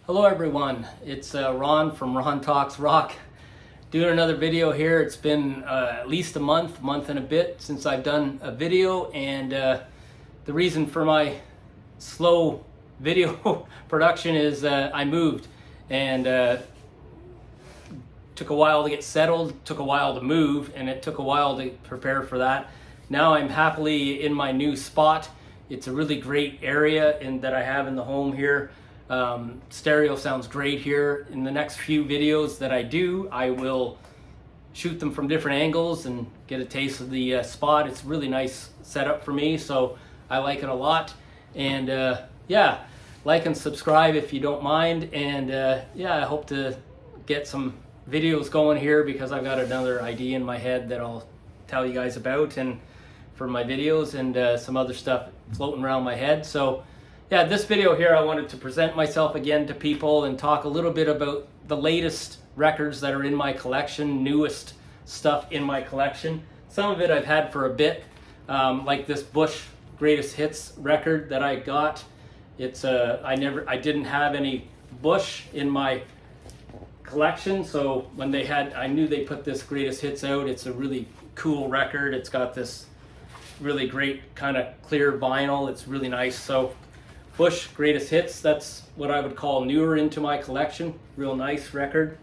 Hello everyone, it's Ron from Ron Talks Rock, doing another video here. It's been at least a month and a bit since I've done a video, and the reason for my slow video production is I moved, and took a while to get settled, took a while to move, and it took a while to prepare for that. Now I'm happily in my new spot. It's a really great area that I have in the home here. Stereo sounds great here. In the next few videos that I do, I will shoot them from different angles and get a taste of the spot. It's really nice setup for me, so I like it a lot. And yeah, like and subscribe if you don't mind. And yeah, I hope to get some videos going here because I've got another idea in my head that I'll tell you guys about, and for my videos, and some other stuff floating around my head. So yeah, this video here, I wanted to present myself again to people and talk a little bit about the latest records that are in my collection, newest stuff in my collection. Some of it I've had for a bit, like this Bush Greatest Hits record that I got. It's I didn't have any Bush in my collection, so when I knew they put this Greatest Hits out. It's a really cool record. It's got this really great kind of clear vinyl. It's really nice. So Bush Greatest Hits, that's what I would call newer into my collection. Real nice record.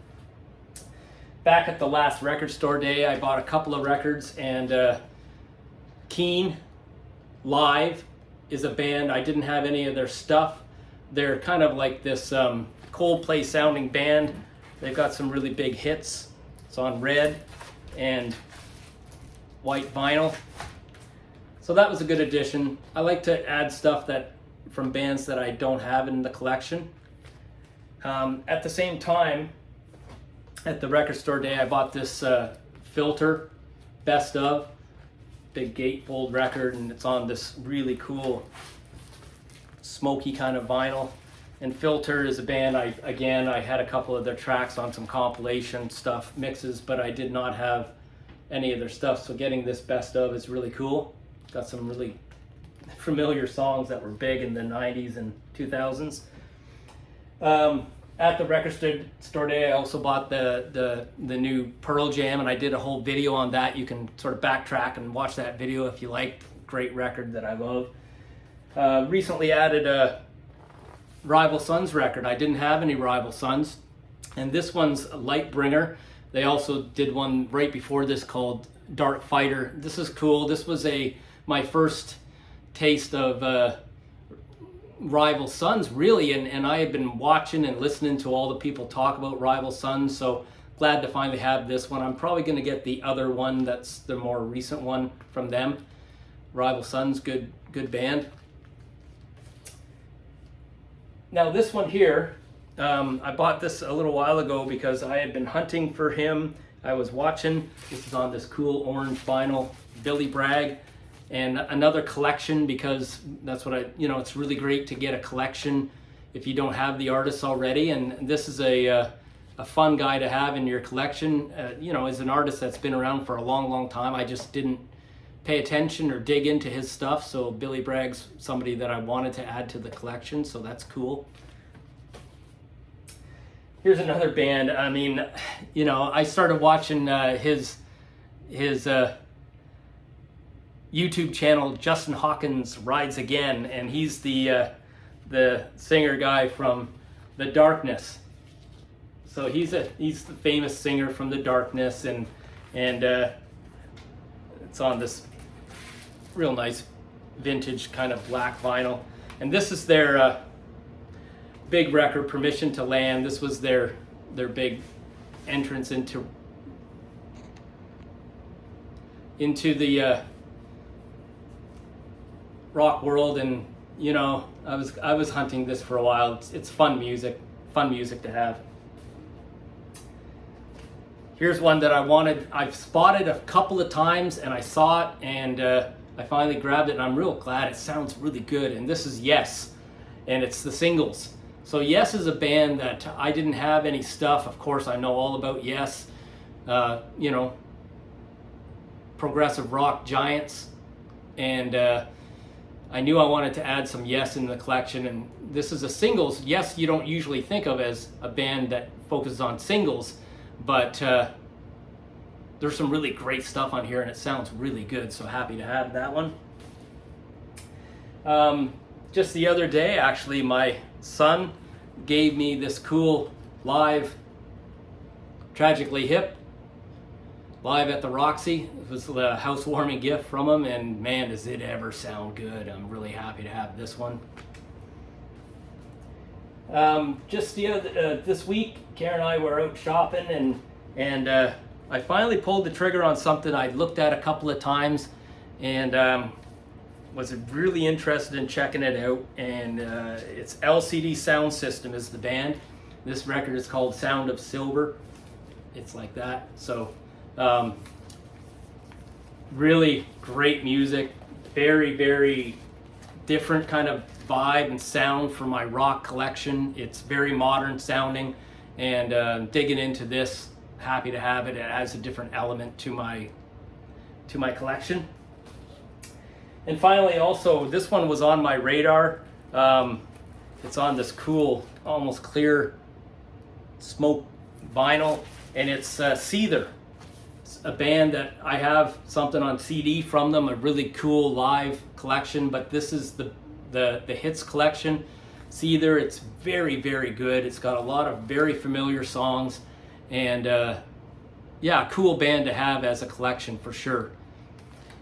Back at the last record store day, I bought a couple of records, and Keane Live is a band. I didn't have any of their stuff. They're kind of like this Coldplay sounding band. They've got some really big hits. It's on red and white vinyl. So that was a good addition. I like to add stuff from bands that I don't have in the collection. At the same time, at the record store day, I bought this Filter Best Of, big gatefold record, and it's on this really cool smoky kind of vinyl. And Filter is a band, I had a couple of their tracks on some compilation stuff, mixes, but I did not have any of their stuff, so getting this Best Of is really cool. Got some really familiar songs that were big in the 90s and 2000s. At the record store day, I also bought the new Pearl Jam, and I did a whole video on that. You can sort of backtrack and watch that video if you like. Great record that I love. Recently added a Rival Sons record. I didn't have any Rival Sons, and this one's Lightbringer. They also did one right before this called Dark Fighter. This is cool. This was my first taste of Rival Sons, really, and I had been watching and listening to all the people talk about Rival Sons, so glad to finally have this one. I'm probably going to get the other one, that's the more recent one from them. Rival Sons, good band. Now this one here, I bought this a little while ago because I had been hunting for him. I was watching, this is on this cool orange vinyl, Billy Bragg. And another collection, because that's what it's really great to get a collection if you don't have the artists already. And this is a fun guy to have in your collection. As an artist that's been around for a long time, I just didn't pay attention or dig into his stuff. So Billy Bragg's somebody that I wanted to add to the collection, so that's cool. Here's another band. I mean, I started watching his YouTube channel, Justin Hawkins Rides Again, and he's the singer guy from The Darkness. So he's the famous singer from The Darkness, and it's on this real nice vintage kind of black vinyl. And this is their big record, Permission to Land. This was their big entrance into the rock world, and I was hunting this for a while. It's fun music to have. Here's one that I've spotted a couple of times, and I saw it, and I finally grabbed it, and I'm real glad. It sounds really good, and this is Yes, and it's the Singles. So Yes is a band that I didn't have any stuff. Of course, I know all about Yes, progressive rock giants, and I knew I wanted to add some Yes in the collection, and this is a singles. Yes, you don't usually think of as a band that focuses on singles, but there's some really great stuff on here and it sounds really good, so happy to have that one. Just the other day, actually, my son gave me this cool live Tragically Hip live at the Roxy. It was a housewarming gift from him, and man, does it ever sound good. I'm really happy to have this one. Just this week, Karen and I were out shopping, and I finally pulled the trigger on something I'd looked at a couple of times, and was really interested in checking it out. And it's LCD Soundsystem is the band. This record is called Sound of Silver. It's like that. So really great music, very, very different kind of vibe and sound for my rock collection. It's very modern sounding, and digging into this, happy to have it. It adds a different element to my collection. And finally, also, this one was on my radar. It's on this cool, almost clear smoke vinyl, and it's Seether. It's a band that I have something on CD from them, a really cool live collection, but this is the hits collection. Seether, it's very, very good. It's got a lot of very familiar songs, and yeah, cool band to have as a collection for sure.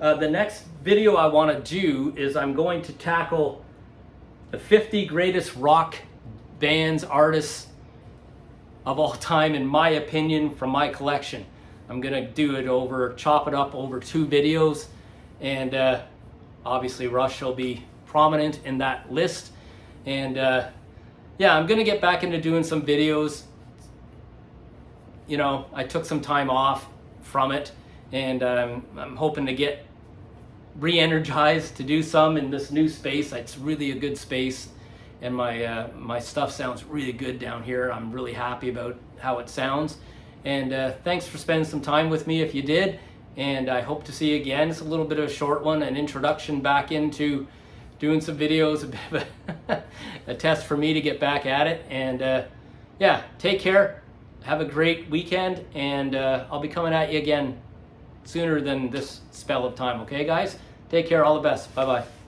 The next video I want to do is I'm going to tackle the 50 greatest rock bands, artists of all time, in my opinion, from my collection. I'm going to do it chop it up over 2 videos, and obviously Rush will be prominent in that list. And yeah, I'm going to get back into doing some videos. You know, I took some time off from it, and I'm hoping to get re-energized to do some in this new space. It's really a good space, and my stuff sounds really good down here. I'm really happy about how it sounds, and thanks for spending some time with me if you did, and I hope to see you again. It's a little bit of a short one, an introduction back into doing some videos, a bit of a test for me to get back at it. And yeah, take care, have a great weekend, and I'll be coming at you again sooner than this spell of time. Okay, guys? Take care. All the best. Bye-bye.